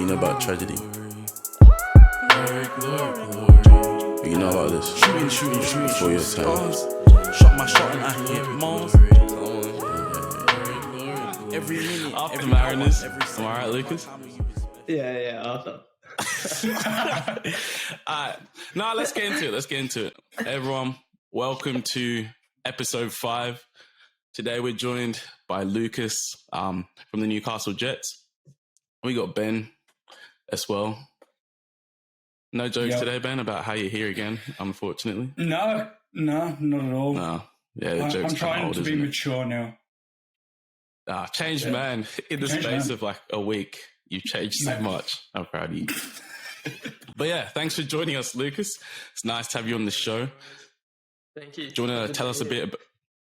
you know about tragedy? You know about this? Shooting. Before your time. Shot my shot and I hit Mars. Every minute. After Mariners. Am I right, Lucas? Yeah, Arthur. Alright. Now let's get into it. Everyone, welcome to episode 5. Today we're joined by Lucas from the Newcastle Jets. We got Ben as well. No jokes today, Ben, about how you're here again, unfortunately. No, not at all. No. Yeah, the joke's I'm trying old, to be isn't it? mature now. Changed man. In the Changed space man. of like a week, you've changed so much. I'm proud of you. But yeah, thanks for joining us, Lucas. It's nice to have you on the show. Thank you. Do you want to tell us a bit about...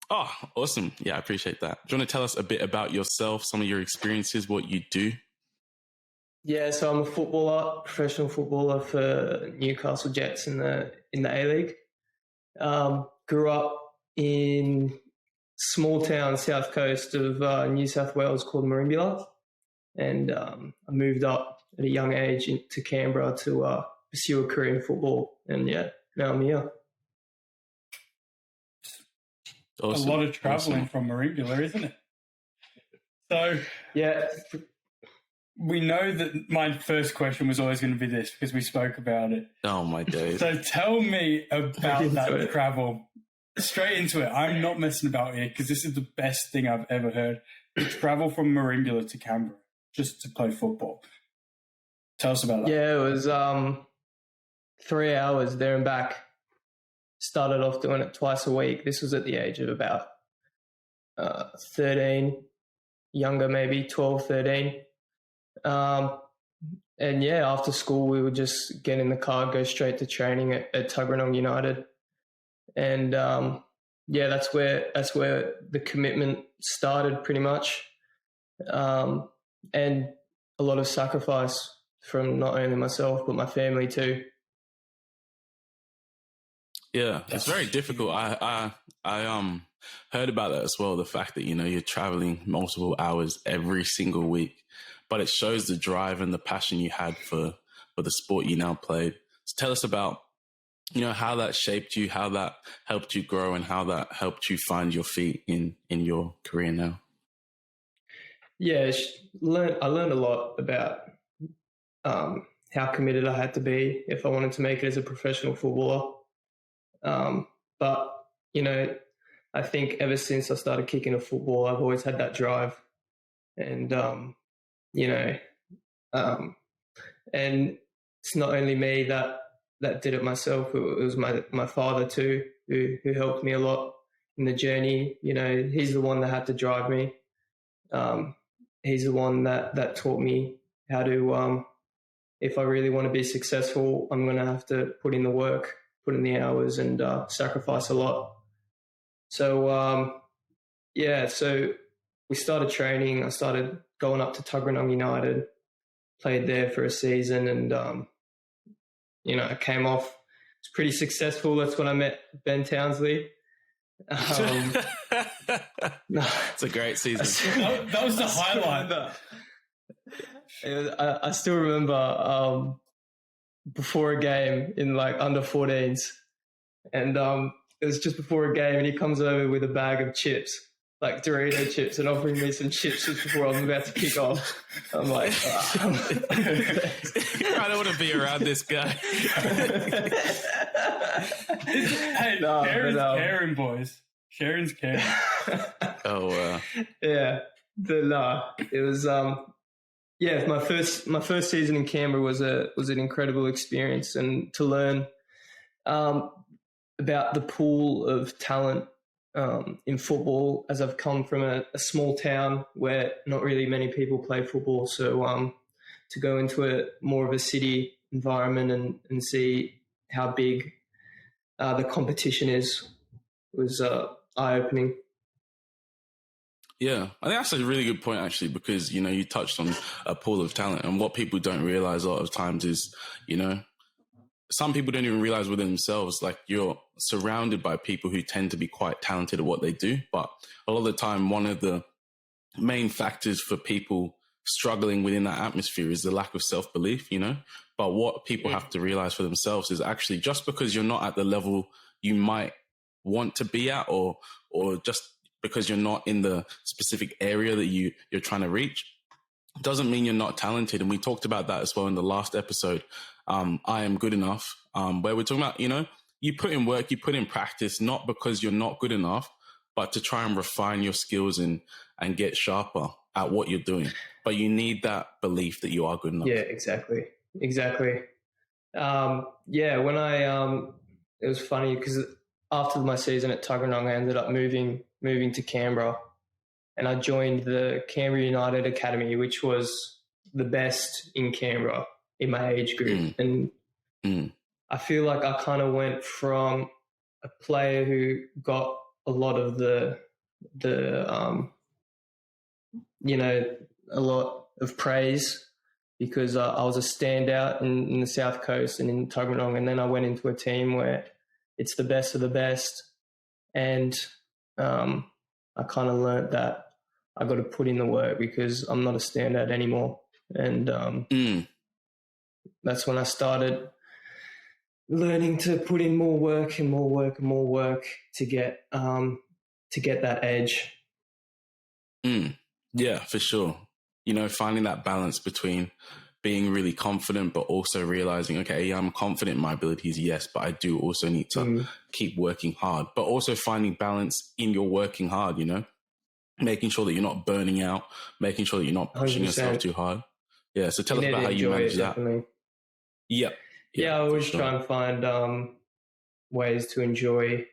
Oh, awesome. Yeah, I appreciate that. Do you want to tell us a bit about yourself, some of your experiences, what you do? Yeah, so I'm a professional footballer for Newcastle Jets in the A-League. Grew up in small town south coast of New South Wales called Mauragis, and I moved up at a young age to Canberra to pursue a career in football, and yeah, now I'm here. Awesome. A lot of travelling from Mauragis, isn't it? So Yeah, we know that my first question was always going to be this because we spoke about it. Oh, my days. So tell me about that travel. Straight into it. I'm not messing about here because this is the best thing I've ever heard. The travel from Mauragis to Canberra just to play football. Tell us about that. yeah, it was 3 hours there and back. Started off doing it twice a week. This was at the age of about 13, younger maybe, 12, 13. And yeah, after school, we would just get in the car, go straight to training at Tuggeranong United. And yeah, that's where the commitment started pretty much. And a lot of sacrifice from not only myself, but my family too. Yeah, it's very difficult. I heard about that as well. The fact that, you're traveling multiple hours every single week, but it shows the drive and the passion you had for the sport you now played. So tell us about, how that shaped you, how that helped you grow, and how that helped you find your feet in your career now. Yeah, I learned a lot about how committed I had to be if I wanted to make it as a professional footballer. But, I think ever since I started kicking a football, I've always had that drive. And, and it's not only me that did it myself. It was my father too, who helped me a lot in the journey. He's the one that had to drive me. He's the one that taught me how to, if I really want to be successful, I'm going to have to put in the work, put in the hours, and sacrifice a lot. So, so we started training. I started going up to Tuggeranong United, played there for a season, and, I came off. It's pretty successful. That's when I met Ben Townsley. It's a great season. That was the highlight. I still remember before a game in like under 14s, and it was just before a game, and he comes over with a bag of chips, like Dorito chips, and offering me some chips just before I was about to kick off. I'm like, I don't want to be around this guy. Hey, Sharon's caring, boys. Sharon's caring. Oh, yeah, but no, it was my first season in Canberra was an incredible experience, and to learn about the pool of talent in football, as I've come from a small town where not really many people play football. So to go into more of a city environment and see how big the competition was eye-opening. yeah. I think that's a really good point, actually, because, you touched on a pool of talent, and what people don't realize a lot of times is, some people don't even realize within themselves, like, you're surrounded by people who tend to be quite talented at what they do. But a lot of the time, one of the main factors for people struggling within that atmosphere is the lack of self-belief, you know. But what people have to realize for themselves is actually just because you're not at the level you might want to be at, or just because you're not in the specific area that you're trying to reach, doesn't mean you're not talented. And we talked about that as well in the last episode, I Am Good Enough, where we're talking about, you know, you put in work, you put in practice, not because you're not good enough, but to try and refine your skills and get sharper at what you're doing. But you need that belief that you are good enough. Yeah, exactly. When it was funny because after my season at Tuggeranong, I ended up moving to Canberra, and I joined the Canberra United Academy, which was the best in Canberra in my age group. And I feel like I kind of went from a player who got a lot of a lot of praise because I was a standout in the South Coast and in Tuggeranong, and then I went into a team where it's the best of the best, and I kind of learnt that I got to put in the work because I'm not a standout anymore, and that's when I started learning to put in more work and more work and more work to get that edge. Yeah, for sure. You know, finding that balance between being really confident, but also realizing, okay, yeah, I'm confident in my abilities, yes, but I do also need to keep working hard, but also finding balance in your working hard, you know, making sure that you're not burning out, making sure that you're not pushing 100%. yourself too hard. Yeah. So tell us about how you manage that. Definitely. Yeah, I always try and find ways to enjoy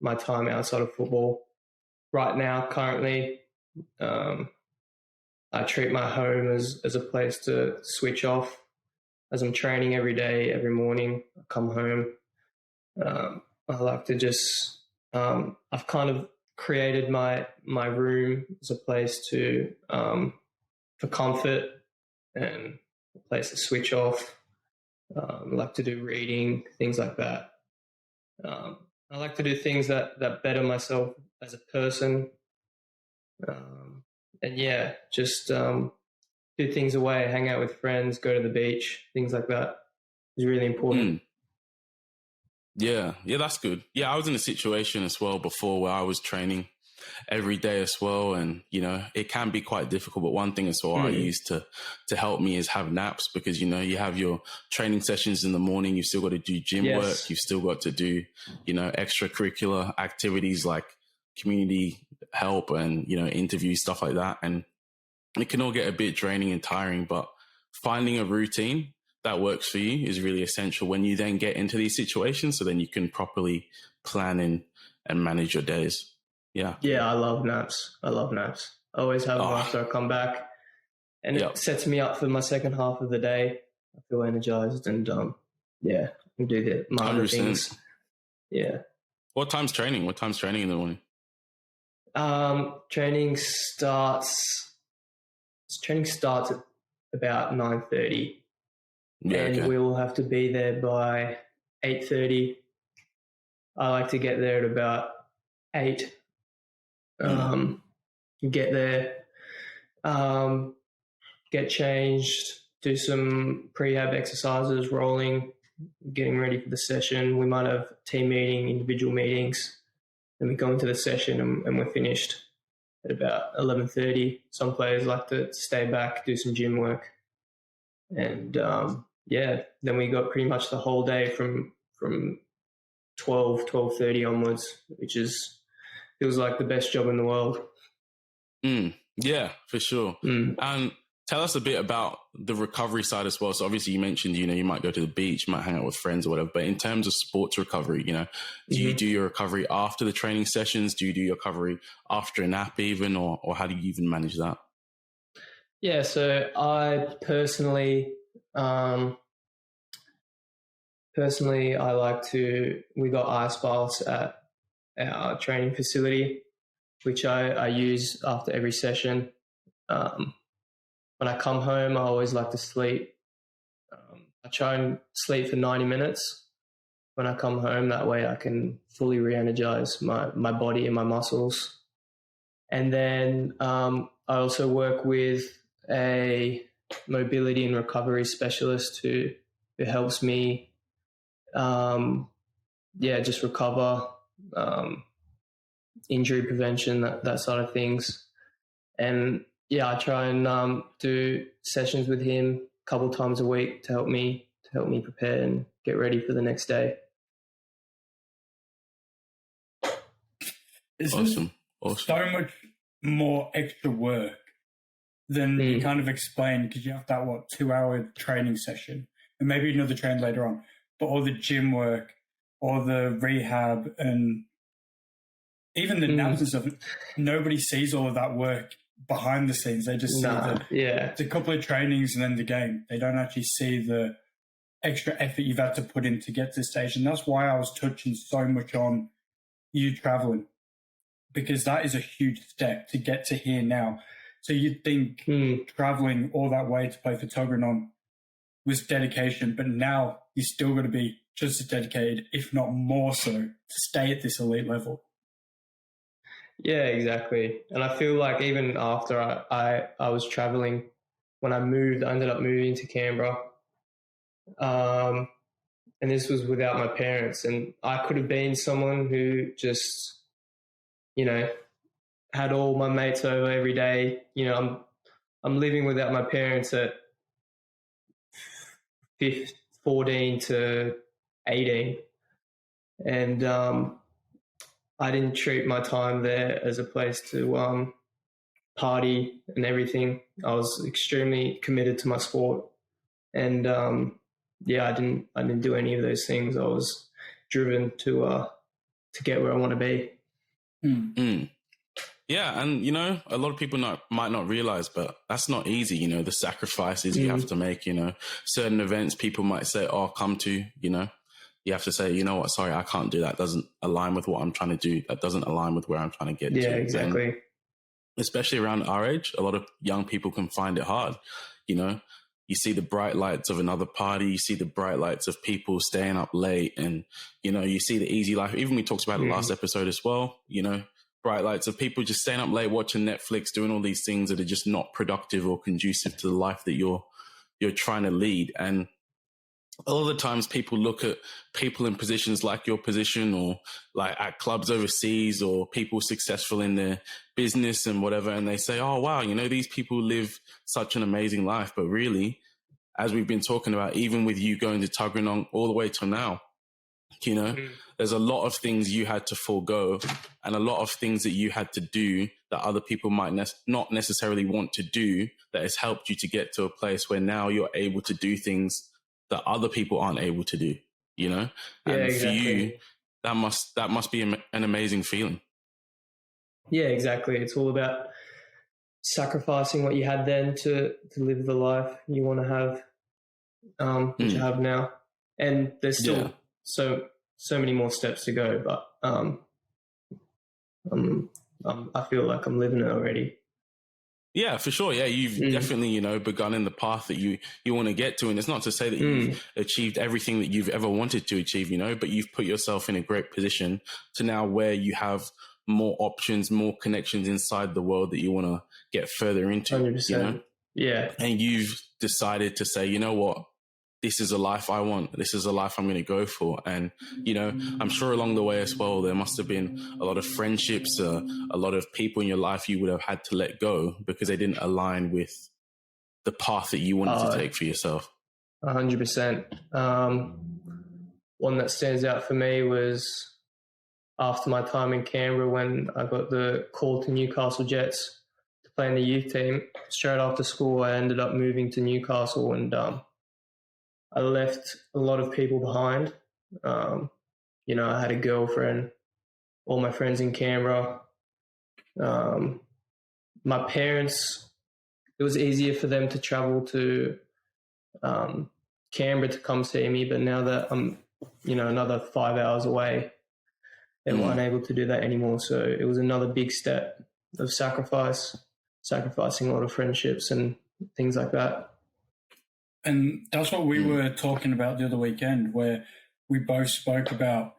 my time outside of football. Right now, currently, I treat my home as a place to switch off. As I'm training every day, every morning, I come home. I like to just, I've kind of created my room as a place for comfort and a place to switch off. I like to do reading, things like that. I like to do things that better myself as a person. Just do things away, hang out with friends, go to the beach, things like that is really important. Yeah, that's good. Yeah, I was in a situation as well before where I was training every day as well, and you know it can be quite difficult. But one thing as well I use to help me is have naps, because you know you have your training sessions in the morning, you've still got to do gym work, you've still got to do, you know, extracurricular activities like community help and, you know, interviews, stuff like that, and it can all get a bit draining and tiring. But finding a routine that works for you is really essential when you then get into these situations, so then you can properly plan and manage your days. Yeah, I love naps. I always have them after I come back, and it sets me up for my second half of the day. I feel energized and I can do my other things. Yeah. What time's training in the morning? Training starts at about 9:30. We'll have to be there by 8:30. I like to get there at about 8. Get there, get changed, do some prehab exercises, rolling, getting ready for the session. We might have team meeting, individual meetings. Then we go into the session and we're finished at about 11:30. Some players like to stay back, do some gym work. And then we got pretty much the whole day from 12:30 onwards, which feels like the best job in the world. Yeah, for sure. And tell us a bit about the recovery side as well. So obviously you mentioned, you know, you might go to the beach, you might hang out with friends or whatever, but in terms of sports recovery, you know, do you do your recovery after the training sessions? Do you do your recovery after a nap even, or how do you even manage that? Yeah, so I personally, we got ice baths at our training facility, which I use after every session. When I come home, I always like to sleep. I try and sleep for 90 minutes when I come home. That way I can fully re-energize my body and my muscles. And then I also work with a mobility and recovery specialist who helps me, just recover, injury prevention, that side of things. And I try and do sessions with him a couple times a week to help me prepare and get ready for the next day. It's Awesome. so much more extra work than you kind of explained, because you have that 2-hour training session and maybe another train later on, but all the gym work, all the rehab, and even the naps and stuff. Nobody sees all of that work behind the scenes. They just see it's a couple of trainings and then the game. They don't actually see the extra effort you've had to put in to get to this stage. And that's why I was touching so much on you traveling, because that is a huge step to get to here now. So you'd think traveling all that way to play for Tuggeranong was dedication, but now you're still going to be just as dedicated, if not more so, to stay at this elite level. Yeah, exactly. And I feel like even after I was traveling, when I ended up moving to Canberra. And this was without my parents. And I could have been someone who just, had all my mates over every day. I'm living without my parents at 14 to 18. And I didn't treat my time there as a place to party and everything. I was extremely committed to my sport. And I didn't do any of those things. I was driven to get where I want to be. Yeah, and a lot of people might not realize, but that's not easy. The sacrifices you have to make. Certain events people might say, "Oh, come to." You have to say, "You know what? Sorry, I can't do that. Doesn't align with what I'm trying to do. That doesn't align with where I'm trying to get to." Yeah, exactly. And especially around our age, a lot of young people can find it hard. You see the bright lights of another party. You see the bright lights of people staying up late, and you see the easy life. Even we talked about it last episode as well. Bright lights of people just staying up late, watching Netflix, doing all these things that are just not productive or conducive to the life that you're trying to lead. And a lot of the times people look at people in positions like your position, or like at clubs overseas, or people successful in their business and whatever, and they say, "Oh, wow, these people live such an amazing life." But really, as we've been talking about, even with you going to Tuggeranong all the way till now, there's a lot of things you had to forego, and a lot of things that you had to do that other people might not necessarily want to do, that has helped you to get to a place where now you're able to do things that other people aren't able to do, And exactly. for you, that must be an amazing feeling. Yeah, exactly. It's all about sacrificing what you had then to live the life you want to have, which you have now. And there's still so many more steps to go, but I feel like I'm living it already. Yeah, for sure. Yeah, you've definitely, begun in the path that you want to get to. And it's not to say that you've achieved everything that you've ever wanted to achieve, but you've put yourself in a great position to now where you have more options, more connections inside the world that you want to get further into. 100%. Yeah. And you've decided to say, you know what? This is a life I want. This is a life I'm going to go for. And, I'm sure along the way as well, there must have been a lot of friendships, a lot of people in your life you would have had to let go because they didn't align with the path that you wanted to take for yourself. 100%. One that stands out for me was after my time in Canberra, when I got the call to Newcastle Jets to play in the youth team. Straight after school, I ended up moving to Newcastle, and I left a lot of people behind. I had a girlfriend, all my friends in Canberra. My parents, it was easier for them to travel to Canberra to come see me, but now that I'm, another 5 hours away, they weren't able to do that anymore. So it was another big step of sacrificing a lot of friendships and things like that. And that's what we were talking about the other weekend, where we both spoke about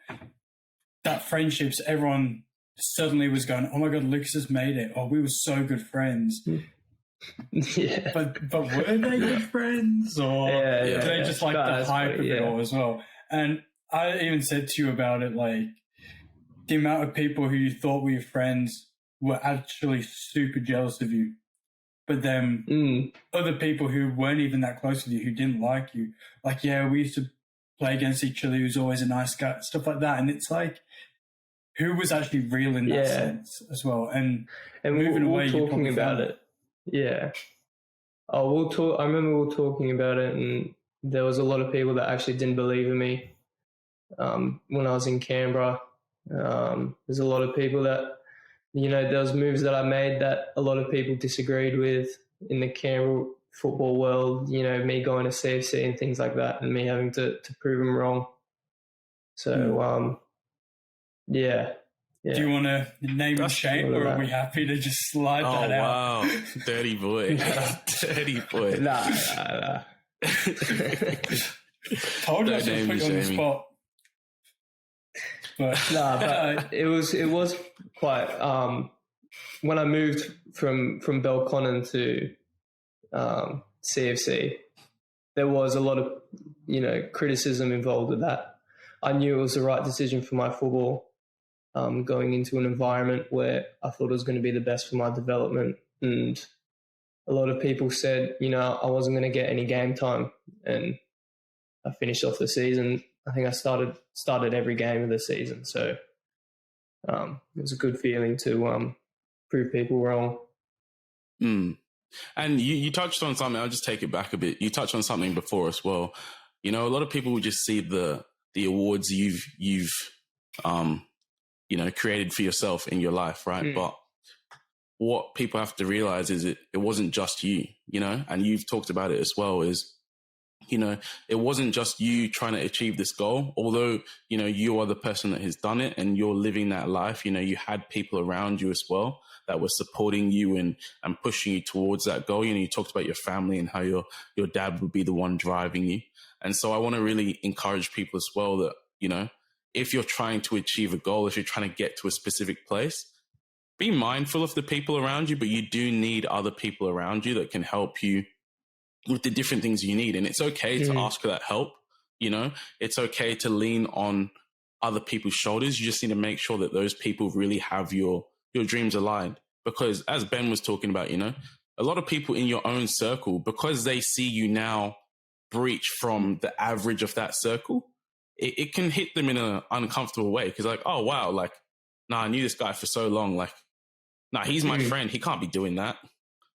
that friendships. Everyone suddenly was going, "Oh my God, Lucas has made it." Or we were so good friends. Yeah. But were they good friends, or did they just like the hype of it all as well? And I even said to you about it, like the amount of people who you thought were your friends were actually super jealous of you. But then other people who weren't even that close with you, who didn't like you, like, yeah, we used to play against each other, he was always a nice guy, stuff like that. And it's like, who was actually real in that sense as well? And moving away, we're talking about it. Yeah. Oh, I remember we were talking about it, and there was a lot of people that actually didn't believe in me when I was in Canberra. There's a lot of people that, there was moves that I made that a lot of people disagreed with in the Canberra football world, me going to CFC and things like that, and me having to prove them wrong. So, yeah. Do you want to name and shame, or are we happy to just slide that out? Wow, dirty boy. Dirty boy. Nah. Told you I was going to put you on the spot. But it was quite. When I moved from Belconnen to CFC, there was a lot of criticism involved with that. I knew it was the right decision for my football, going into an environment where I thought it was going to be the best for my development, and a lot of people said I wasn't going to get any game time, and I finished off the season. I think I started every game of the season, so it was a good feeling to prove people wrong. And you touched on something. I'll just take it back a bit. You touched on something before as well. A lot of people will just see the awards you've created for yourself in your life, right? But what people have to realize is it wasn't just you, and you've talked about it as well, is it wasn't just you trying to achieve this goal. Although, you are the person that has done it and you're living that life, you had people around you as well that were supporting you and pushing you towards that goal. You talked about your family and how your dad would be the one driving you. And so I want to really encourage people as well that, if you're trying to achieve a goal, if you're trying to get to a specific place, be mindful of the people around you, but you do need other people around you that can help you with the different things you need. And it's okay to ask for that help. It's okay to lean on other people's shoulders. You just need to make sure that those people really have your dreams aligned. Because as Ben was talking about, a lot of people in your own circle, because they see you now breach from the average of that circle, it can hit them in an uncomfortable way. Because like, oh, wow, like, nah, I knew this guy for so long. Like, nah, he's my friend. He can't be doing that.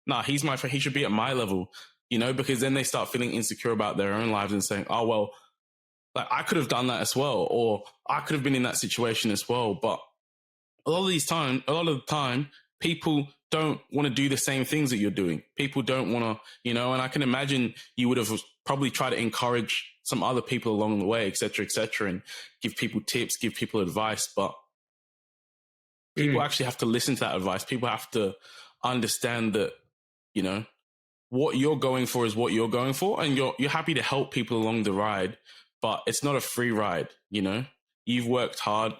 Nah, he's my friend. He should be at my level. Because then they start feeling insecure about their own lives and saying, oh, well, like I could have done that as well, or I could have been in that situation as well. But a lot of the time, people don't want to do the same things that you're doing. People don't want to, and I can imagine you would have probably tried to encourage some other people along the way, et cetera, and give people tips, give people advice. But people actually have to listen to that advice. People have to understand that, what you're going for is what you're going for, and you're happy to help people along the ride, but it's not a free ride. You've worked hard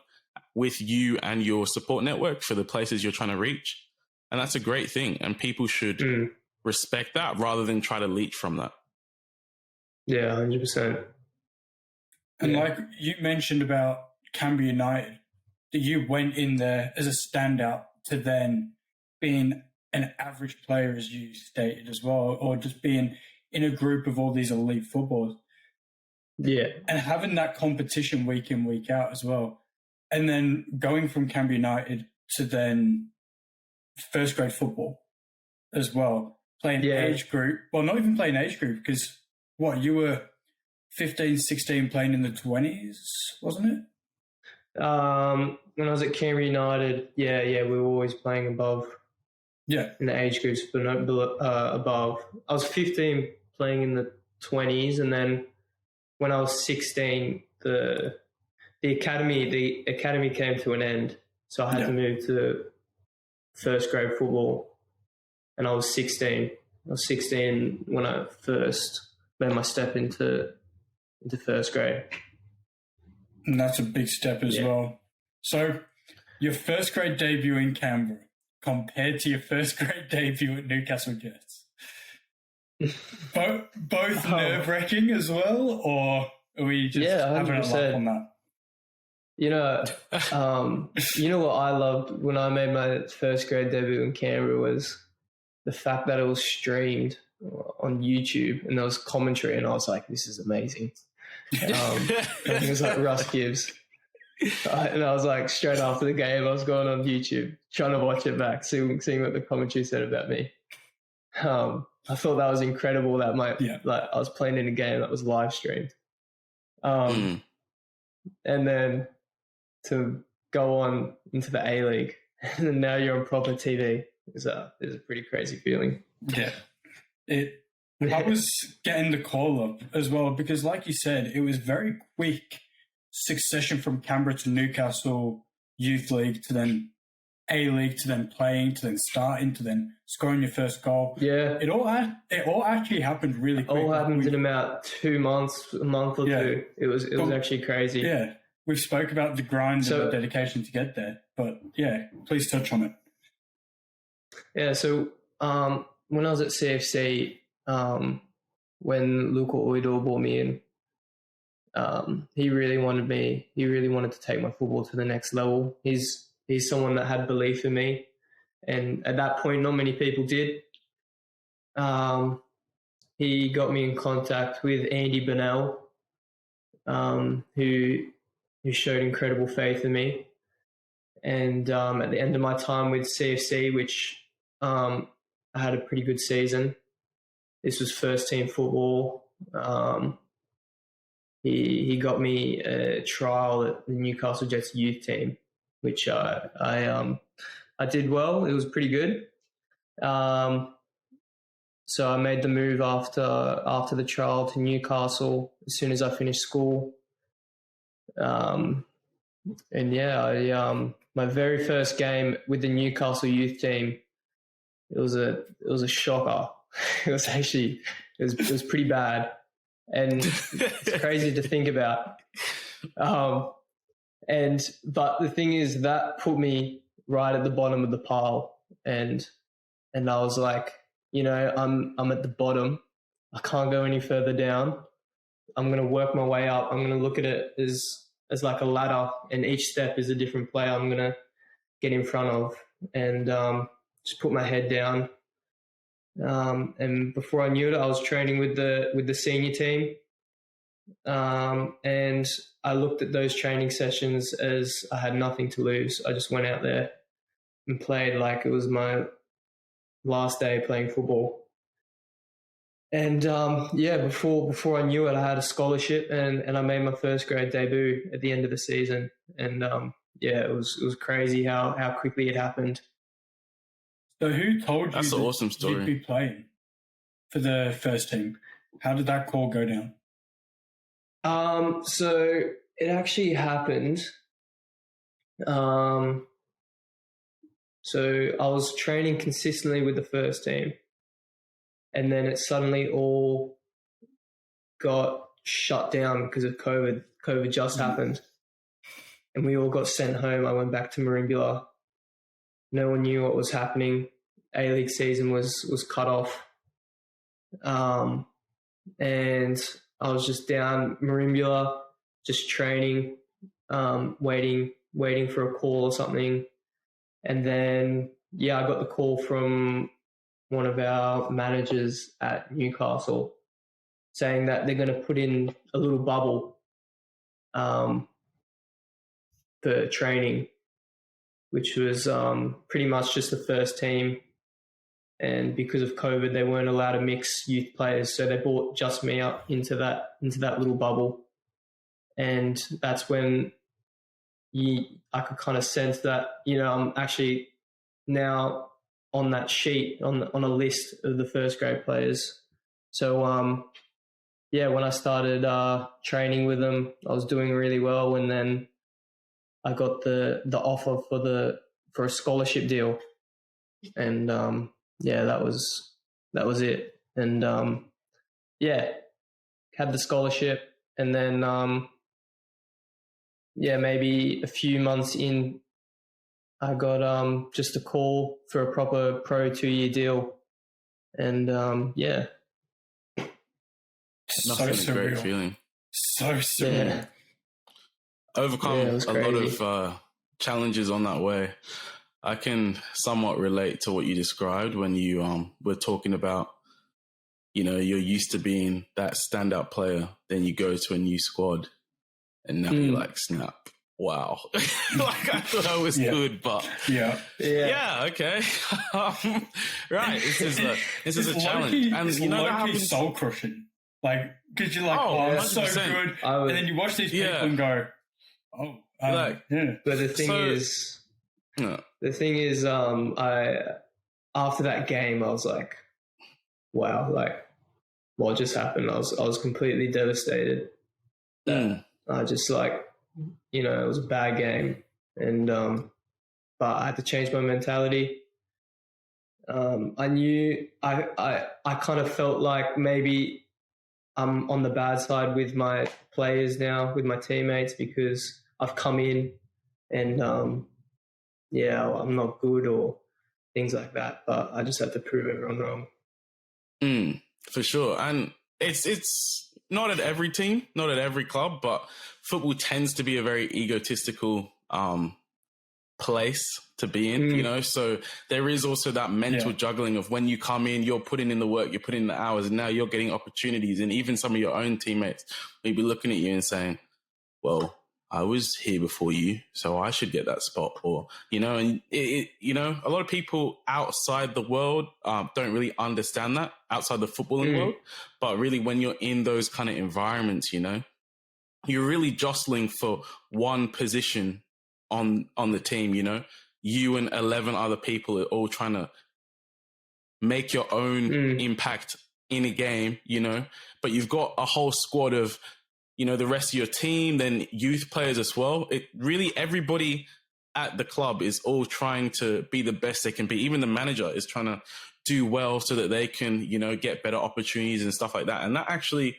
with you and your support network for the places you're trying to reach, and that's a great thing. And people should respect that rather than try to leech from that. Yeah, 100%. And like you mentioned about Canberra United, that you went in there as a standout to then being an average player, as you stated as well, or just being in a group of all these elite footballers. Yeah. And having that competition week in, week out as well. And then going from Canberra United to then first grade football as well. Playing age group. Well, not even playing age group, because you were 15, 16 playing in the 20s, wasn't it? When I was at Canberra United, we were always playing above. Yeah. In the age groups, but not above. I was 15 playing in the 20s, and then when I was 16, the academy came to an end, so I had to move to first grade football, and I was 16. I was 16 when I first made my step into first grade. And that's a big step as well. So your first grade debut in Canberra compared to your first grade debut at Newcastle Jets. Both nerve-wracking as well, or are we just having a laugh on that? You know, what I loved when I made my first grade debut in Canberra was the fact that it was streamed on YouTube and there was commentary, and I was like, this is amazing. I think it was like Russ Gibbs. And I was like, straight after the game, I was going on YouTube, trying to watch it back, seeing what the commentary said about me. I thought that was incredible that I was playing in a game that was live streamed. And then to go on into the A-League and then now you're on proper TV is a pretty crazy feeling. Yeah. I was getting the call up as well because, like you said, it was very quick succession from Canberra to Newcastle Youth League to then A-League to then playing to then starting to then scoring your first goal. Yeah. It all actually happened really quick. All happened in about 2 months, a month or two. It was actually crazy. Yeah. We've spoke about the grind and the dedication to get there. But yeah, please touch on it. Yeah, so when I was at CFC, when Luca Oidor brought me in, he really wanted to take my football to the next level. He's someone that had belief in me, and at that point, not many people did. He got me in contact with Andy Burnell, who showed incredible faith in me. And at the end of my time with CFC, which I had a pretty good season. This was first team football. He got me a trial at the Newcastle Jets youth team, which I did well. It was pretty good. So I made the move after the trial to Newcastle as soon as I finished school. My very first game with the Newcastle youth team, it was a shocker. It was pretty bad, and it's crazy to think about. But the thing is that put me right at the bottom of the pile, and I was like, I'm at the bottom. I can't go any further down. I'm going to work my way up. I'm going to look at it as like a ladder, and each step is a different player I'm going to get in front of, and just put my head down. And before I knew it, I was training with the senior team. And I looked at those training sessions as I had nothing to lose. I just went out there and played like it was my last day playing football. And before I knew it, I had a scholarship and I made my first grade debut at the end of the season. And it was crazy how quickly it happened. So who told you That's an awesome story. You'd be playing for the first team? How did that call go down? So it actually happened. So I was training consistently with the first team, and then it suddenly all got shut down because of COVID. COVID just happened, and we all got sent home. I went back to Merimbula. No one knew what was happening. A-League season was cut off. And I was just down Merimbula, just training, waiting for a call or something. And then, I got the call from one of our managers at Newcastle saying that they're going to put in a little bubble for training, which was pretty much just the first team. And because of COVID, they weren't allowed to mix youth players, so they brought just me up into that little bubble. And that's when I could kind of sense that, I'm actually now on that sheet, on a list of the first grade players. So, when I started training with them, I was doing really well. And then I got the offer for a scholarship deal. And, that was it. And, had the scholarship. And then, maybe a few months in, I got just a call for a proper pro 2-year deal. And, So Nothing a great surreal. feeling. So surreal. Yeah. Overcome Yeah, it was a lot crazy. of challenges on that way. I can somewhat relate to what you described when you were talking about, you know, you're used to being that standout player, then you go to a new squad, and now you're like, snap, wow. Like I thought I was good, but Yeah. okay. Right, this is a It's challenge, low-key, and it's you know that low-key happens. soul crushing. Like, because you're like, Oh, oh, I'm so 100%. good, and then you watch these people and go, oh, Like, yeah. But the thing is, I after that game, I was like, wow, like what just happened? I was completely devastated. I just like, you know, it was a bad game, and but I had to change my mentality. I knew I kind of felt like maybe I'm on the bad side with my players now, with my teammates, because I've come in and I'm not good or things like that. But I just have to prove everyone wrong. For sure. And it's not at every team, not at every club, but football tends to be a very egotistical place to be in, you know? So there is also that mental juggling of when you come in, you're putting in the work, you're putting in the hours, and now you're getting opportunities. And even some of your own teammates may be looking at you and saying, well, I was here before you, so I should get that spot. Or, you know, and you know, a lot of people outside the world don't really understand that, outside the footballing world. But really, when you're in those kind of environments, you know, you're really jostling for one position on the team, you know. You and 11 other people are all trying to make your own impact in a game, you know, but you've got a whole squad of, you know, the rest of your team, then youth players as well. It really, everybody at the club is all trying to be the best they can be. Even the manager is trying to do well so that they can, you know, get better opportunities and stuff like that. And that actually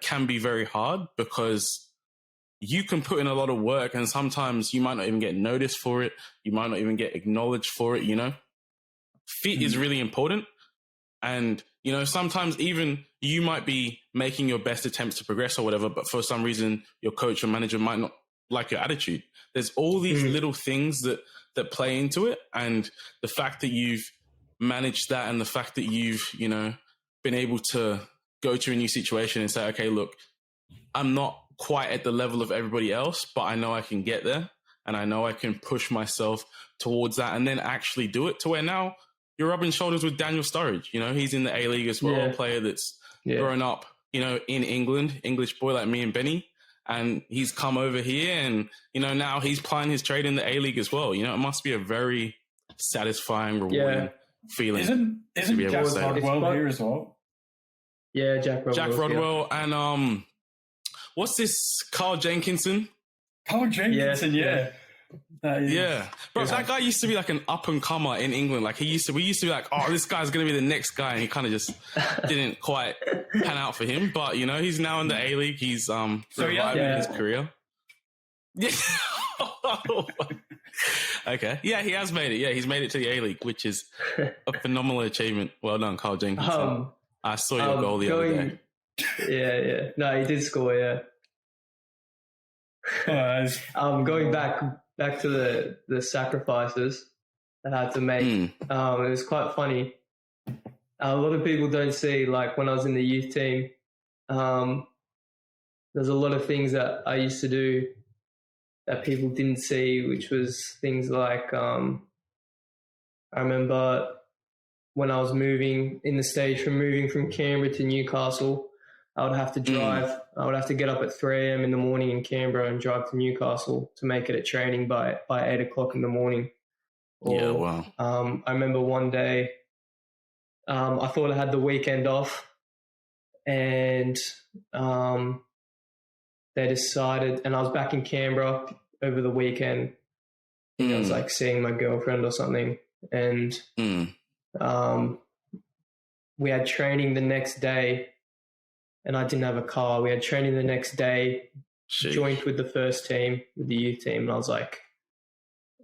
can be very hard, because you can put in a lot of work and sometimes you might not even get noticed for it. You might not even get acknowledged for it, you know. Fit is really important. And, you know, sometimes even you might be making your best attempts to progress or whatever, but for some reason your coach or manager might not like your attitude. There's all these little things that play into it. And the fact that you've managed that, and the fact that you've, you know, been able to go to a new situation and say, okay, look, I'm not quite at the level of everybody else, but I know I can get there, and I know I can push myself towards that, and then actually do it to where now you're rubbing shoulders with Daniel Sturridge. You know, he's in the A-League as well, a player that's grown up, you know, in England, English boy like me and Benny, and he's come over here and, you know, now he's plying his trade in the A-League as well. You know, it must be a very satisfying, rewarding feeling. Isn't Jack Rodwell here as well? Yeah, Jack Rodwell and what's this? Carl Jenkinson. Carl Jenkinson, yeah. But that guy used to be like an up and comer in England. Like we used to be like, oh, this guy's going to be the next guy. And he kind of just didn't quite pan out for him. But, you know, he's now in the A-League. He's reviving his career. Yeah. Okay. Yeah, he has made it. Yeah, he's made it to the A-League, which is a phenomenal achievement. Well done, Carl Jenkinson. I saw your goal the other day. Yeah. No, he did score, yeah. Going back to the sacrifices I had to make. It was quite funny. A lot of people don't see, like when I was in the youth team, there's a lot of things that I used to do that people didn't see, which was things like I remember when I was moving from Canberra to Newcastle, I would have to drive. I would have to get up at 3 a.m. in the morning in Canberra and drive to Newcastle to make it at training by 8 o'clock in the morning. I remember one day I thought I had the weekend off, and they decided, and I was back in Canberra over the weekend. I was like seeing my girlfriend or something, and we had training the next day, and I didn't have a car. We had training the next day, joint with the first team, with the youth team, and I was like,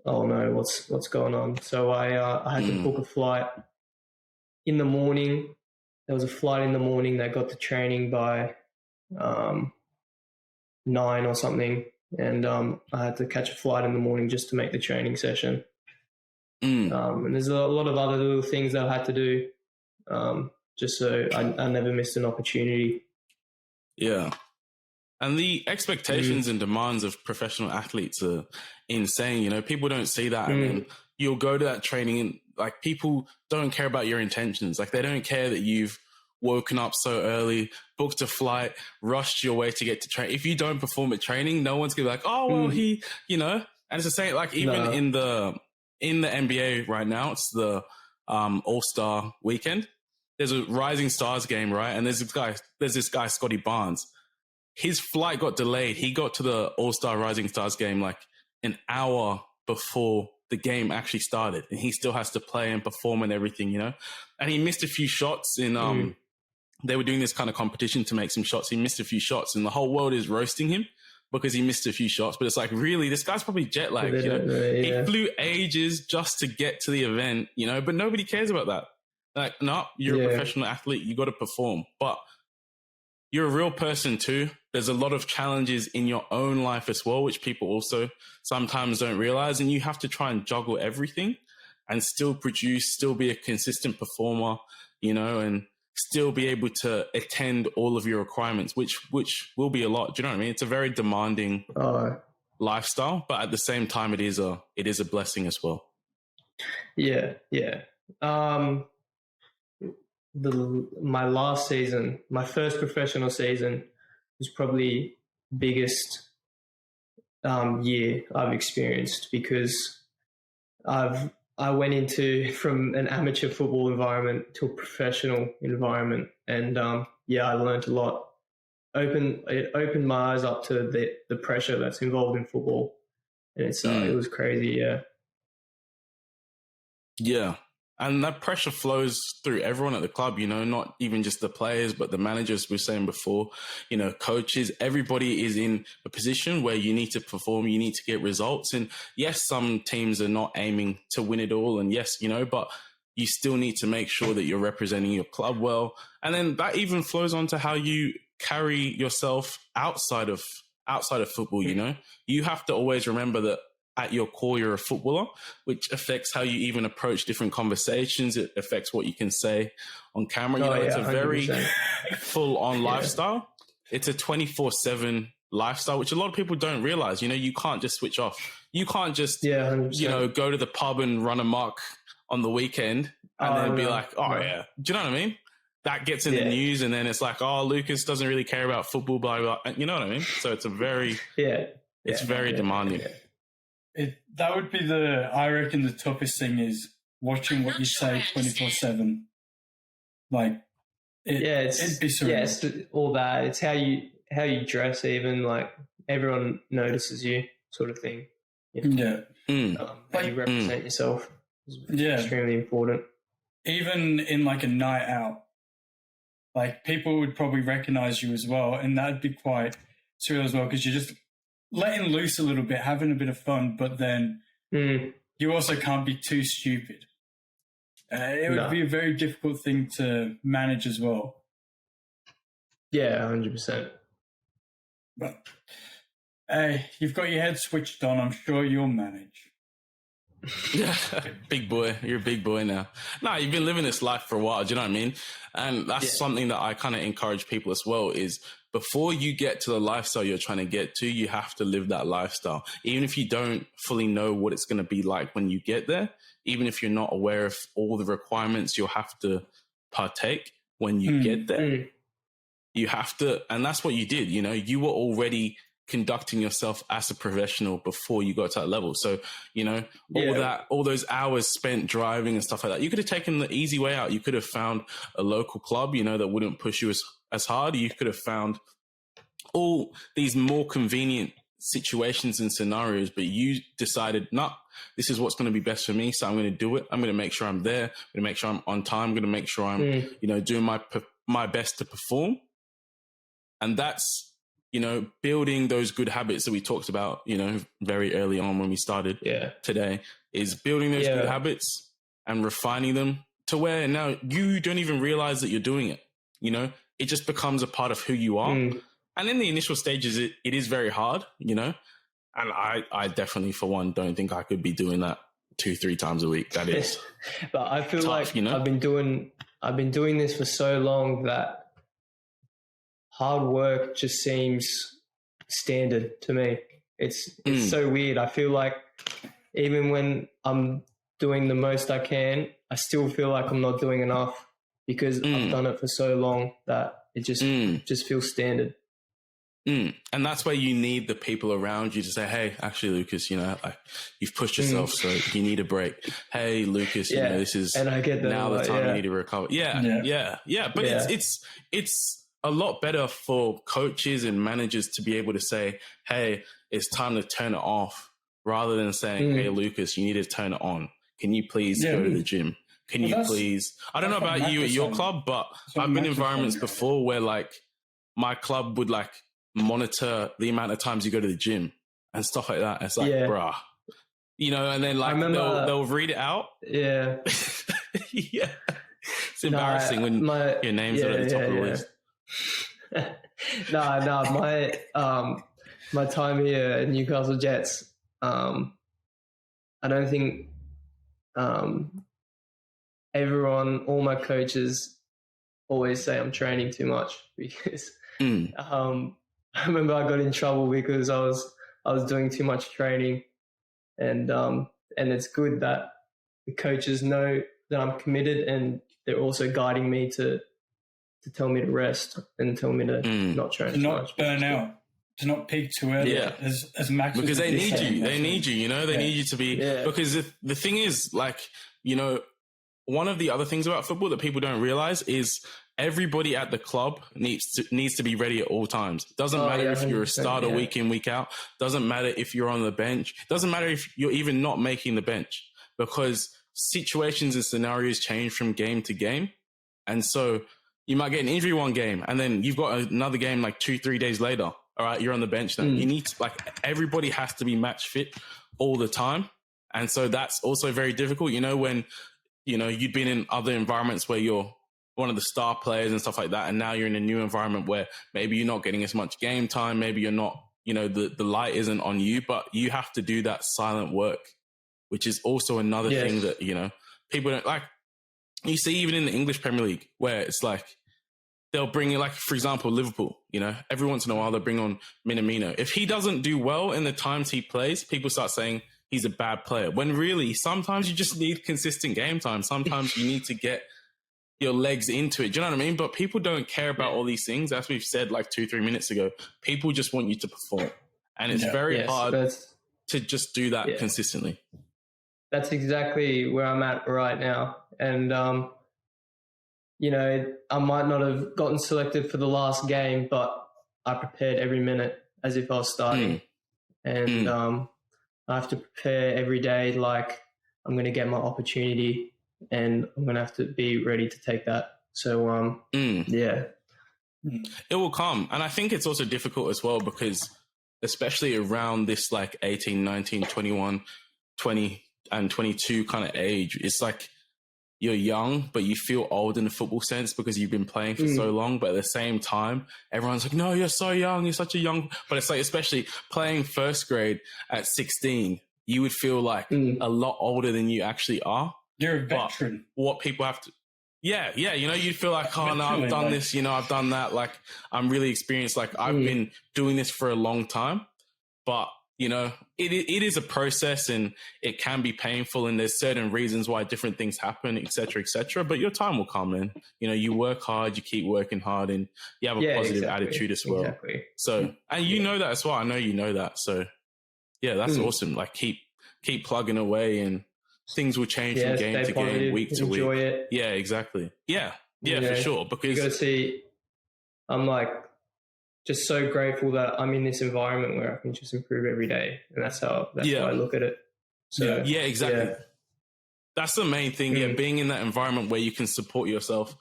oh no, what's going on? So I had to book a flight in the morning there was a flight in the morning that got to training by 9 or something, and I had to catch a flight in the morning just to make the training session. And there's a lot of other little things that I had to do, just so I never missed an opportunity. Yeah. And the expectations and demands of professional athletes are insane. You know, people don't see that. And then you'll go to that training and like people don't care about your intentions. Like they don't care that you've woken up so early, booked a flight, rushed your way to get to train. If you don't perform at training, no one's gonna be like, oh, well, he, you know, and it's the same, like even in the NBA right now, it's the All-Star weekend. There's a Rising Stars game, right? And there's this guy, Scotty Barnes. His flight got delayed. He got to the All-Star Rising Stars game like an hour before the game actually started. And he still has to play and perform and everything, you know? And he missed a few shots in, they were doing this kind of competition to make some shots. He missed a few shots and the whole world is roasting him because he missed a few shots. But it's like, really, this guy's probably jet lagged, you know? He flew ages just to get to the event, you know? But nobody cares about that. Like, no, you're a professional athlete. You got to perform. But you're a real person too. There's a lot of challenges in your own life as well, which people also sometimes don't realize. And you have to try and juggle everything and still produce, still be a consistent performer, you know, and still be able to attend all of your requirements, which will be a lot. Do you know what I mean? It's a very demanding lifestyle, but at the same time, it is a blessing as well. Yeah. My last season, my first professional season, was probably biggest year I've experienced because I went from an amateur football environment to a professional environment, and I learned a lot. It opened my eyes up to the pressure that's involved in football, and it was crazy. Yeah. And that pressure flows through everyone at the club, you know, not even just the players, but the managers we were saying before, you know, coaches, everybody is in a position where you need to perform, you need to get results. And yes, some teams are not aiming to win it all. And yes, you know, but you still need to make sure that you're representing your club well. And then that even flows on to how you carry yourself outside of football, you know. You have to always remember that at your core, you're a footballer, which affects how you even approach different conversations. It affects what you can say on camera. You know, it's a 100%. Very full-on lifestyle. It's a 24/7 lifestyle, which a lot of people don't realize. You know, you can't just switch off. You can't just, you know, go to the pub and run amok on the weekend and then be like, yeah. Do you know what I mean? That gets in the news and then it's like, oh, Lucas doesn't really care about football, blah, blah. You know what I mean? So it's a very, it's very demanding. Yeah. That would be I reckon the toughest thing is watching what you say 24/7. Like, it'd be surreal. Yeah, it's all that. It's how you dress, even like everyone notices you, sort of thing. Yeah. How you represent yourself is extremely important. Even in like a night out, like people would probably recognize you as well, and that'd be quite surreal as well because you're just letting loose a little bit, having a bit of fun, but then you also can't be too stupid. It would be a very difficult thing to manage as well. Yeah, 100%. But hey, you've got your head switched on. I'm sure you'll manage. Big boy. You're a big boy now. No, you've been living this life for a while. Do you know what I mean? And that's something that I kind of encourage people as well is before you get to the lifestyle you're trying to get to, you have to live that lifestyle. Even if you don't fully know what it's going to be like when you get there, even if you're not aware of all the requirements you'll have to partake when you get there, you have to, and that's what you did. You know, you were already conducting yourself as a professional before you got to that level. So, you know, all those hours spent driving and stuff like that, you could have taken the easy way out. You could have found a local club, you know, that wouldn't push you as hard. You could have found all these more convenient situations and scenarios, but you decided, no, this is what's going to be best for me. So I'm going to do it. I'm going to make sure I'm there. I'm going to make sure I'm on time. I'm going to make sure I'm, you know, doing my best to perform. And that's, you know, building those good habits that we talked about, you know, very early on when we started today, is building those good habits and refining them to where now you don't even realize that you're doing it. you know, it just becomes a part of who you are. And in the initial stages, it is very hard, you know, and I definitely, for one, don't think I could be doing that 2-3 times a week. That is but I feel tough, like, you know? I've been doing this for so long that hard work just seems standard to me. It's so weird. I feel like even when I'm doing the most I can, I still feel like I'm not doing enough because I've done it for so long that it just feels standard. And that's where you need the people around you to say, hey, actually, Lucas, you know, like, you've pushed yourself, so you need a break. Hey, Lucas, you know, this is and I get that now the time you need to recover. But it's a lot better for coaches and managers to be able to say, hey, it's time to turn it off, rather than saying, hey, Lucas, you need to turn it on. Can you please go to the gym? Can you please? I don't know about you at your club, but I've been in environments before where, like, my club would, like, monitor the amount of times you go to the gym and stuff like that. It's like, bruh, you know, and then, like, they'll read it out. Yeah. Yeah. It's embarrassing when your name's at the top of the list. My time here at Newcastle Jets, I don't think all my coaches always say I'm training too much because I remember I got in trouble because I was doing too much training, and it's good that the coaches know that I'm committed, and they're also guiding me to tell me to rest and tell me to not train to not burn out, to not peak too early. As Max, because they need you. They need you. You know, they need you to be because the thing is, like, you know, one of the other things about football that people don't realize is everybody at the club needs to be ready at all times. Doesn't matter if you're a starter week in, week out. Doesn't matter if you're on the bench. Doesn't matter if you're even not making the bench, because situations and scenarios change from game to game. And so you might get an injury one game and then you've got another game like 2-3 days later. All right, you're on the bench now. You need to, like, everybody has to be match fit all the time. And so that's also very difficult, you know, when, you know, you've been in other environments where you're one of the star players and stuff like that, and now you're in a new environment where maybe you're not getting as much game time, maybe you're not, you know, the light isn't on you, but you have to do that silent work, which is also another thing that, you know, people don't like. You see even in the English Premier League where it's like they'll bring in, like, for example, Liverpool, you know, every once in a while they'll bring on Minamino. If he doesn't do well in the times he plays, people start saying he's a bad player, when really sometimes you just need consistent game time. Sometimes you need to get your legs into it. Do you know what I mean? But people don't care about all these things. As we've said like 2-3 minutes ago, people just want you to perform. And it's very hard to just do that consistently. That's exactly where I'm at right now. And, you know, I might not have gotten selected for the last game, but I prepared every minute as if I was starting. And I have to prepare every day like I'm going to get my opportunity, and I'm going to have to be ready to take that. So, It will come. And I think it's also difficult as well because especially around this like 18, 19, 21, 20 and 22 kind of age, it's like you're young, but you feel old in the football sense because you've been playing for so long. But at the same time, everyone's like, no, you're so young. You're such a young, but it's like, especially playing first grade at 16, you would feel like a lot older than you actually are. You're a veteran. But what people have to, you know, you'd feel like, oh, no, I've done this, you know, I've done that. Like, I'm really experienced. Like, I've been doing this for a long time. But, you know, it is a process and it can be painful. And there's certain reasons why different things happen, et cetera, et cetera. But your time will come in. You know, you work hard, you keep working hard, and you have a positive attitude as well. Exactly. So, and you know that as well. I know you know that. So, yeah, that's awesome. Like, keep plugging away, and things will change from game to game, week to week. Enjoy it. Yeah, exactly. Yeah, for sure. Because you got to see, I'm like just so grateful that I'm in this environment where I can just improve every day, and that's how I look at it. So yeah, exactly. Yeah. That's the main thing. Yeah, being in that environment where you can support yourself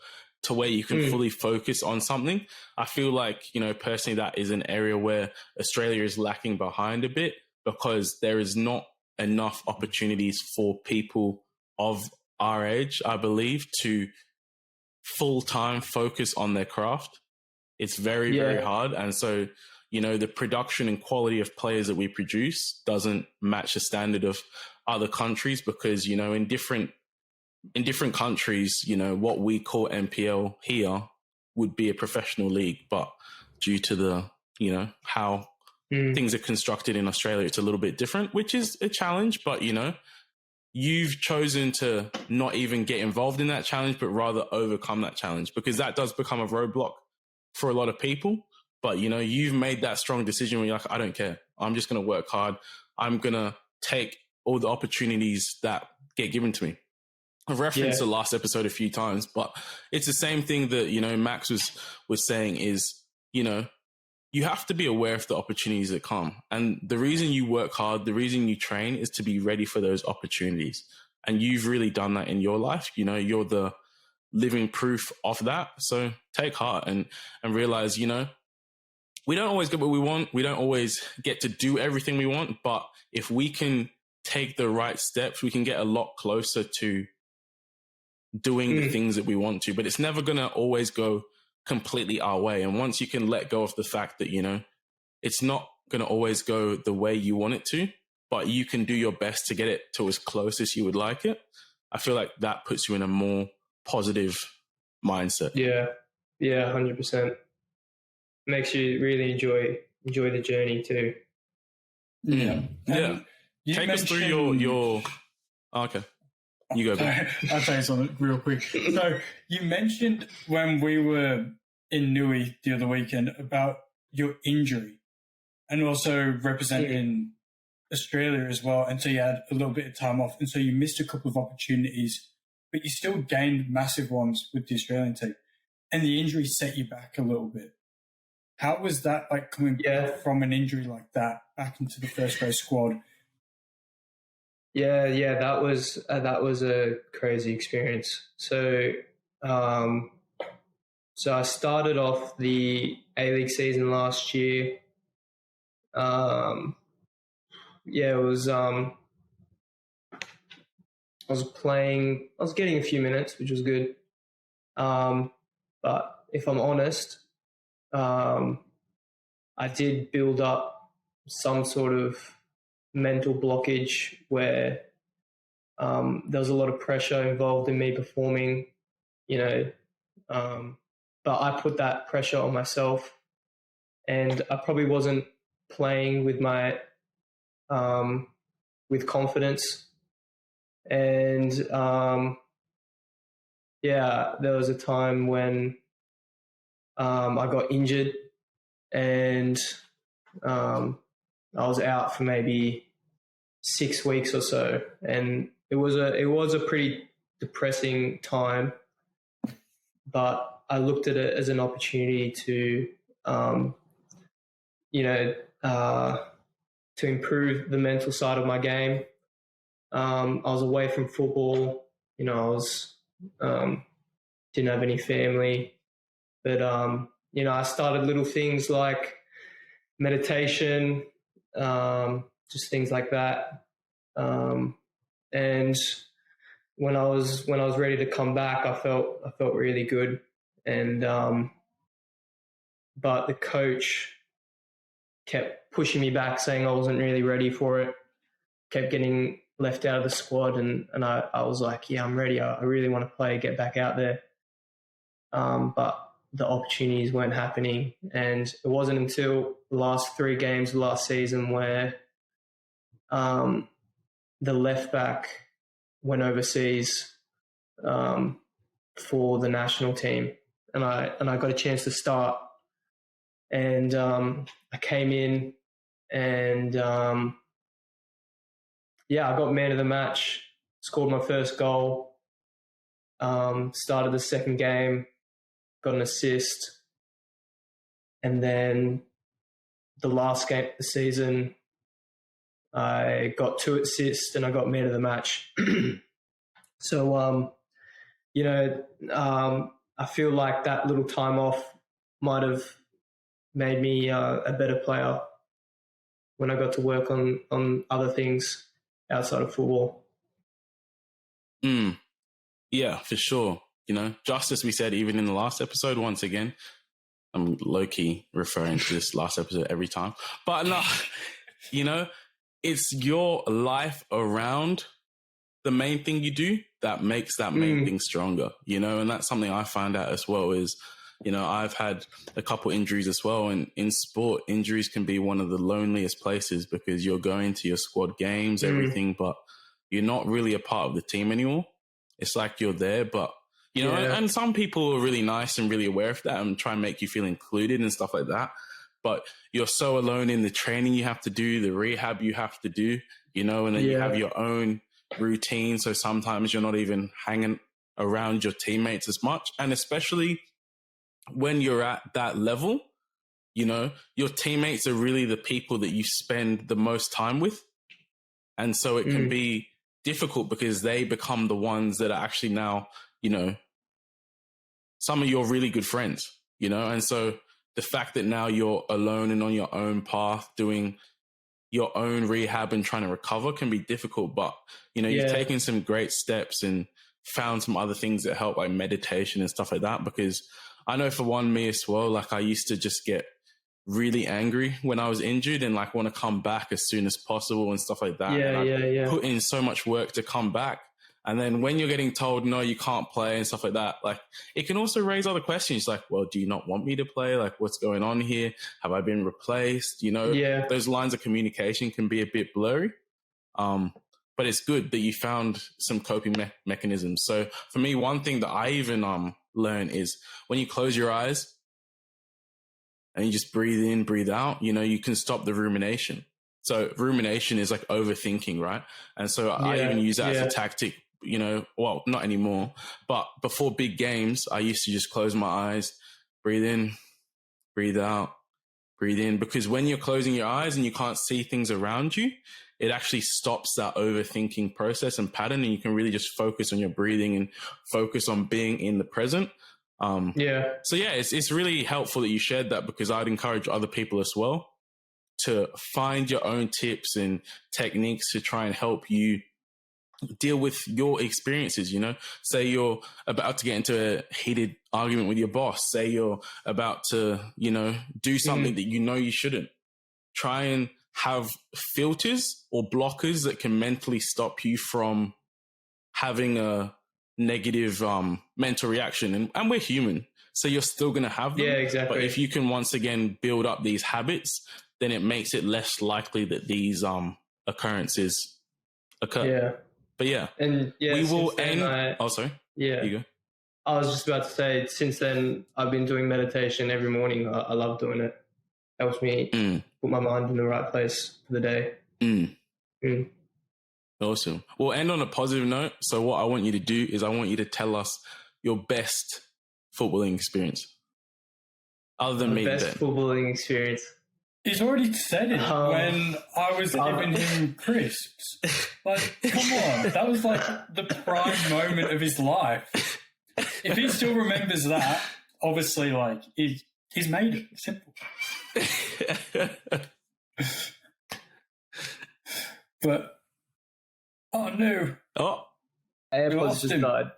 to where you can fully focus on something. I feel like, you know, personally, that is an area where Australia is lacking behind a bit because there is not enough opportunities for people of our age, I believe, to full-time focus on their craft. It's very, very hard. And so, you know, the production and quality of players that we produce doesn't match the standard of other countries because, you know, in different countries, you know, what we call NPL here would be a professional league. But due to the, you know, how things are constructed in Australia, it's a little bit different, which is a challenge. But, you know, you've chosen to not even get involved in that challenge, but rather overcome that challenge because that does become a roadblock for a lot of people. But, you know, you've made that strong decision where you're like, I don't care. I'm just going to work hard. I'm going to take all the opportunities that get given to me. I've referenced the last episode a few times, but it's the same thing that, you know, Max was saying is, you know, you have to be aware of the opportunities that come. And the reason you work hard, the reason you train is to be ready for those opportunities. And you've really done that in your life. You know, you're the living proof of that. So take heart and realize, you know, we don't always get what we want. We don't always get to do everything we want. But if we can take the right steps, we can get a lot closer to doing the things that we want to. But it's never going to always go completely our way. And once you can let go of the fact that, you know, it's not going to always go the way you want it to, but you can do your best to get it to as close as you would like it, I feel like that puts you in a more positive mindset. Yeah, 100%. Makes you really enjoy the journey too. Yeah. Take us through your okay. You go back. I'll tell you something real quick. So you mentioned when we were in Nui the other weekend about your injury and also representing Australia as well. And so you had a little bit of time off. And so you missed a couple of opportunities, but you still gained massive ones with the Australian team. And the injury set you back a little bit. How was that like coming back from an injury like that back into the first grade squad? Yeah, that was a crazy experience. So, so I started off the A-League season last year. It was I was getting a few minutes, which was good. But if I'm honest, I did build up some sort of mental blockage where there was a lot of pressure involved in me performing, you know, but I put that pressure on myself and I probably wasn't playing with my with confidence. And there was a time when I got injured and I was out for maybe 6 weeks or so, and it was a pretty depressing time. But I looked at it as an opportunity to, to improve the mental side of my game. I was away from football. You know, I was didn't have any family, but I started little things like meditation, just things like that. And when I was ready to come back, I felt really good. And but the coach kept pushing me back, saying I wasn't really ready for it. Kept getting left out of the squad, and I was like, yeah, I'm ready. I really want to play, get back out there. But the opportunities weren't happening. And it wasn't until the last 3 games of last season where the left back went overseas for the national team, and I got a chance to start. And I came in and I got man of the match, scored my first goal, started the second game, got an assist, and then the last game of the season, I got 2 assists and I got man of the match. So, I feel like that little time off might have made me a better player when I got to work on other things outside of football. Yeah, for sure. just as we said, even in the last episode, once again, I'm low-key referring to this last episode every time. But no, it's your life around the main thing you do that makes that main thing stronger, and that's something I find out as well is, I've had a couple injuries as well. And in sport, injuries can be one of the loneliest places because you're going to your squad games, everything, but you're not really a part of the team anymore. It's like you're there, but, and some people are really nice and really aware of that and try and make you feel included and stuff like that. But you're so alone in the training you have to do, the rehab you have to do, and then you have your own routine. So sometimes you're not even hanging around your teammates as much. And especially when you're at that level, your teammates are really the people that you spend the most time with. And so it can be difficult because they become the ones that are actually now, some of your really good friends, and so the fact that now you're alone and on your own path doing your own rehab and trying to recover can be difficult. But, you've taken some great steps and found some other things that help, like meditation and stuff like that. Because I know for one, me as well, like I used to just get really angry when I was injured and like want to come back as soon as possible and stuff like that. I put in so much work to come back. And then when you're getting told, no, you can't play and stuff like that, like it can also raise other questions like, well, do you not want me to play? Like what's going on here? Have I been replaced? Those lines of communication can be a bit blurry. But it's good that you found some coping mechanisms. So for me, one thing that I even learn is when you close your eyes and you just breathe in, breathe out, you can stop the rumination. So rumination is like overthinking, right? And so I even use that as a tactic, well, not anymore, but before big games, I used to just close my eyes, breathe in, breathe out, breathe in, because when you're closing your eyes and you can't see things around you, it actually stops that overthinking process and pattern, and you can really just focus on your breathing and focus on being in the present. So it's really helpful that you shared that, because I'd encourage other people as well to find your own tips and techniques to try and help you deal with your experiences. Say you're about to get into a heated argument with your boss, say you're about to, do something that you shouldn't. Try and have filters or blockers that can mentally stop you from having a negative mental reaction. And we're human, so you're still going to have them. Yeah, exactly. But if you can once again build up these habits, then it makes it less likely that these occurrences occur. Yeah. But we will end. Sorry. Yeah. You go. I was just about to say, since then, I've been doing meditation every morning. I love doing it. Helps me put my mind in the right place for the day. Awesome. We'll end on a positive note. So what I want you to do is I want you to tell us your best footballing experience. Other than me. Best footballing experience. He's already said it when I was giving him crisps. Like, come on. That was like the prime moment of his life. If he still remembers that, obviously, like, he's made it simple. But, oh no. Oh. AirPods just died.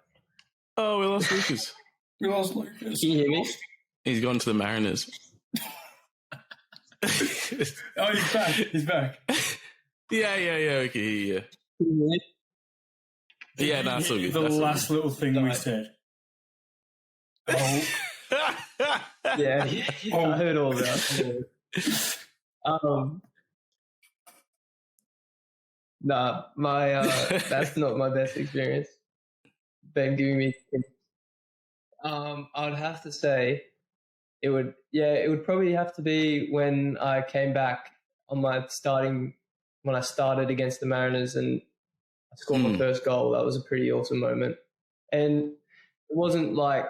Oh, we lost Lucas. We lost Lucas. Can you hear me? He's gone to the Mariners. Oh, he's back. He's back. Yeah. Okay, yeah, that's all good. The last little thing we said. Oh. Yeah. I heard all that. That's not my best experience. Them giving me I'd have to say it would probably have to be when I came back on when I started against the Mariners and I scored my first goal. That was a pretty awesome moment. And it wasn't like,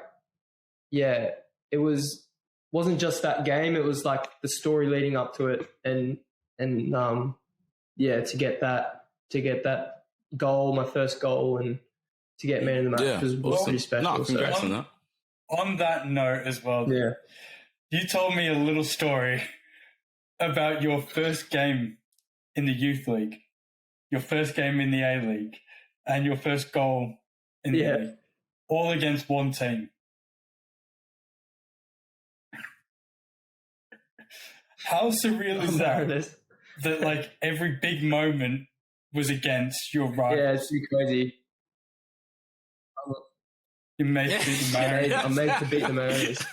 wasn't just that game. It was like the story leading up to it and to get that goal, my first goal, and to get man of the match was pretty special. No, congrats on that. On that note as well, you told me a little story about your first game in the youth league, your first game in the A-League, and your first goal in the league. all against one team. How surreal is that? That like every big moment was against your rival. Yeah, it's crazy. You're made to beat the Mauragis. I'm made to beat the Mauragis.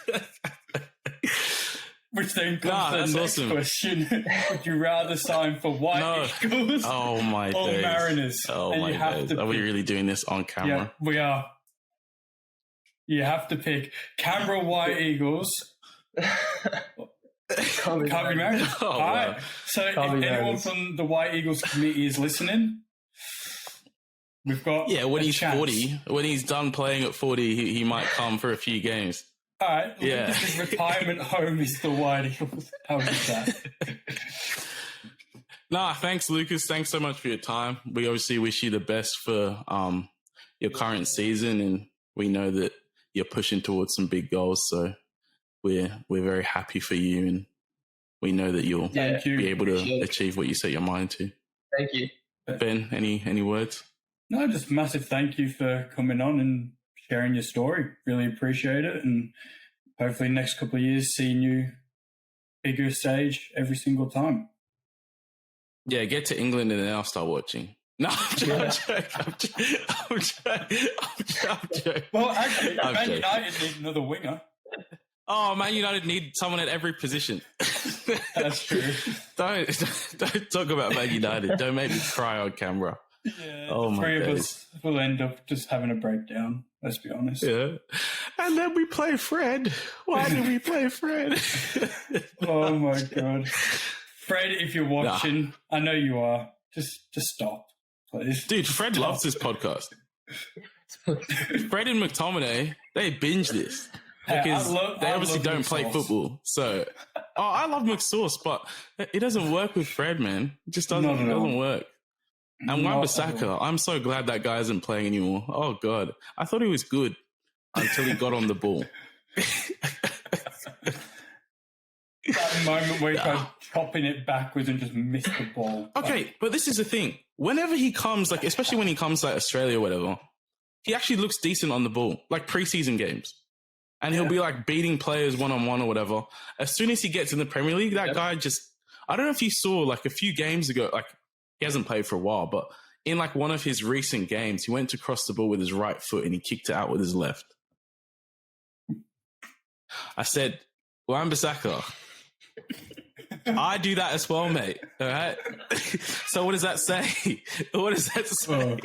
Which then comes to the next question. Would you rather sign for White Eagles oh my or days. Mariners? Oh and my you have days. to Are we pick. really doing this on camera? Yeah, we are. You have to pick Canberra White Eagles. Can't be Mariners. Oh, All wow. right. So if anyone Mariners. from the White Eagles committee is listening, we've got when a he's chance. 40, when he's done playing at 40, he might come for a few games. All right. Yeah. His retirement home is the White Eagles. How is that? Thanks, Lucas. Thanks so much for your time. We obviously wish you the best for your current season, and we know that you're pushing towards some big goals. So we're very happy for you, and we know that you'll Thank you. be able to Appreciate it. achieve what you set your mind to. Thank you. Ben, any words? No, just massive thank you for coming on and sharing your story. Really appreciate it. And hopefully next couple of years seeing you bigger stage every single time. Yeah, get to England and then I'll start watching. No, I'm joking. Well, actually, I'm Man joking. United need another winger. Oh, Man United need someone at every position. That's true. Don't talk about Man United. Don't make me cry on camera. Yeah, Oh, the my three of days. us will end up just having a breakdown, let's be honest. Yeah. And then we play Fred. Why did we play Fred? Oh, my God. Fred, if you're watching, I know you are, just stop, please. Dude, Fred loves this podcast. Fred and McTominay, they binge this. Because they obviously don't play football. So, I love McSauce, but it doesn't work with Fred, man. It just doesn't work. And Wan-Bissaka, I'm so glad that guy isn't playing anymore. Oh, God. I thought he was good until he got on the ball. That moment where he tried chopping it backwards and just missed the ball. Okay, but this is the thing. Whenever he comes, like, especially when he comes to like, Australia or whatever, he actually looks decent on the ball, like preseason games. And he'll be like beating players one-on-one or whatever. As soon as he gets in the Premier League, that guy just, I don't know if you saw like a few games ago, like he hasn't played for a while, but in like one of his recent games, he went to cross the ball with his right foot and he kicked it out with his left. I said, Wan-Bissaka, I do that as well, mate. All right. So what does that say? What does that say?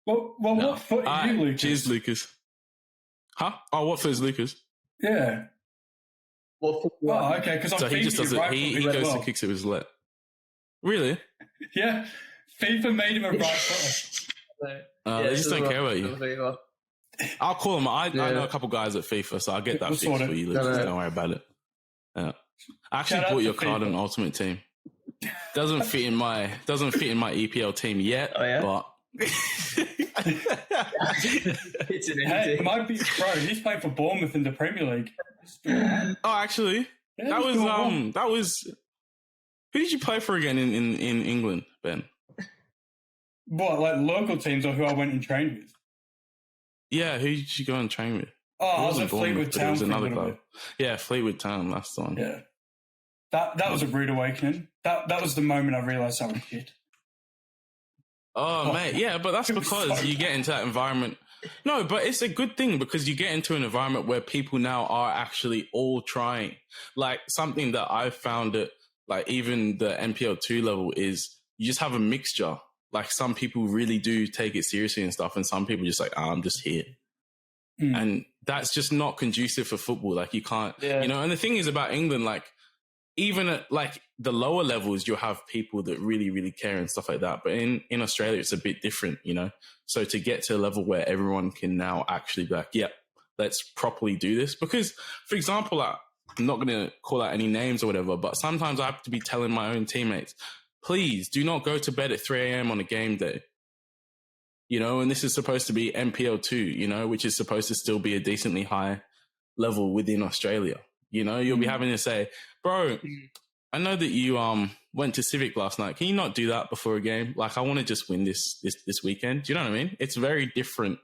Well, what foot are you, Lucas? Cheers, Lucas. Huh? Oh, what foot is Lucas? Yeah. What? Oh, okay. Because So he just does it. right He foot goes well. and kicks it with his left. Really? Yeah. FIFA made him a right footer. They just don't care about you. I'll call him. I know a couple guys at FIFA, so I'll get that We'll fixed sort it. for you, Lucas. No. Don't worry about it. Yeah. I actually Shout out bought to your card FIFA. on Ultimate Team. Doesn't fit in my EPL team yet, Oh, yeah? but It's an Hey, anything. might be pro. He's playing for Bournemouth in the Premier League. oh, actually, Yeah, that he's was doing well. that was. Who did you play for again in England, Ben? What, like local teams or who I went and trained with? Yeah, who did you go and train with? Oh, I was It at wasn't Fleetwood Bournemouth, but it Town was for a another little club. Yeah, Fleetwood Town. That's the one. bit. Yeah. That was a rude awakening. That was the moment I realised I was shit. Oh, mate, yeah, but that's It was because so you get into that environment. No, but it's a good thing because you get into an environment where people now are actually all trying. Like something that I've found at like even the NPL 2 level is you just have a mixture. Like some people really do take it seriously and stuff, and some people just like, I'm just here. Mm. And that's just not conducive for football. Like you can't, Yeah. you know, and the thing is about England, like even at like the lower levels, you'll have people that really, really care and stuff like that. But in Australia, it's a bit different, you know? So to get to a level where everyone can now actually be like, yep, let's properly do this. Because for example, like, I'm not going to call out any names or whatever, but sometimes I have to be telling my own teammates, please do not go to bed at 3 a.m. on a game day. You know, and this is supposed to be NPL 2, you know, which is supposed to still be a decently high level within Australia. You know, you'll be having to say, bro, I know that you went to Civic last night. Can you not do that before a game? Like, I want to just win this weekend. Do you know what I mean? It's very different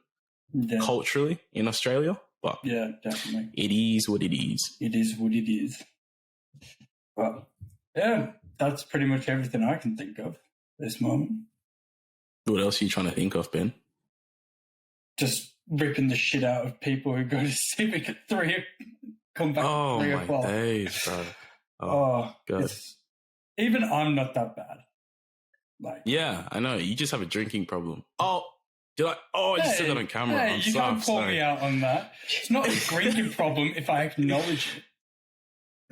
culturally in Australia. But yeah, definitely. it is what it is. It is what it is. But yeah, that's pretty much everything I can think of this moment. What else are you trying to think of, Ben? Just ripping the shit out of people who go to Civic at 3, come back at 3 o'clock. Oh, my days, bro. Oh, God. Even I'm not that bad. Like, Yeah, I know. You just have a drinking problem. Oh, I just said that on camera. Hey, I'm you sorry. can't call me out on that. It's not a drinking problem if I acknowledge it.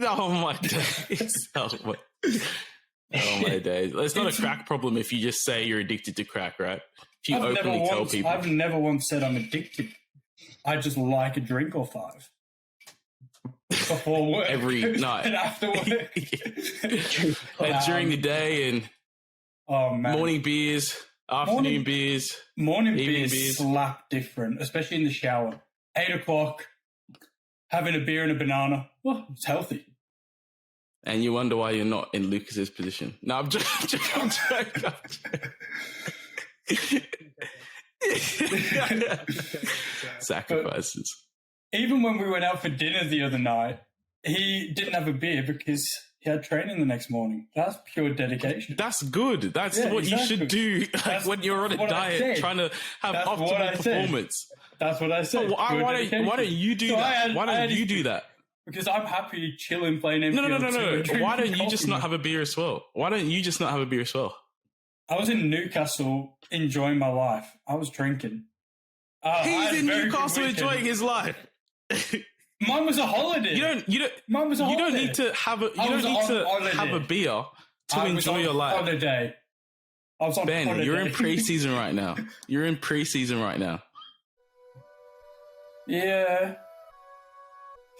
Oh, my days. Oh, my days. It's not a crack problem if you just say you're addicted to crack, right? If you openly tell people. I've never once said I'm addicted. I just like a drink or 5. Before work. Every night. And after work. And during the day and morning beers, afternoon beers. Morning beers slap different, especially in the shower. 8 o'clock, having a beer and a banana. Oh, it's healthy. And you wonder why you're not in Lucas's position. No, I'm joking. Sacrifices. But even when we went out for dinner the other night, he didn't have a beer because he had training the next morning. That's pure dedication. That's good. That's what you should do when you're on a diet, trying to have optimal performance. That's what I said. So why don't you do that? Why don't you do that? Because I'm happy chilling, playing MPL. No. Why don't you just not have a beer as well? Why don't you just not have a beer as well? I was in Newcastle enjoying my life. I was drinking. He's in Newcastle enjoying his life. Mine was a holiday. Mine was a holiday. You don't need to have a beer to enjoy your life. Holiday. I was on Ben, holiday. you're in pre-season right now. Yeah.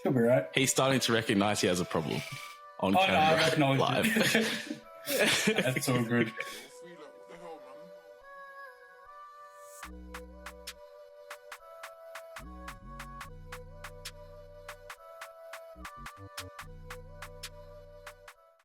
She'll be right. He's starting to recognize he has a problem on camera. I recognize live. That's so good.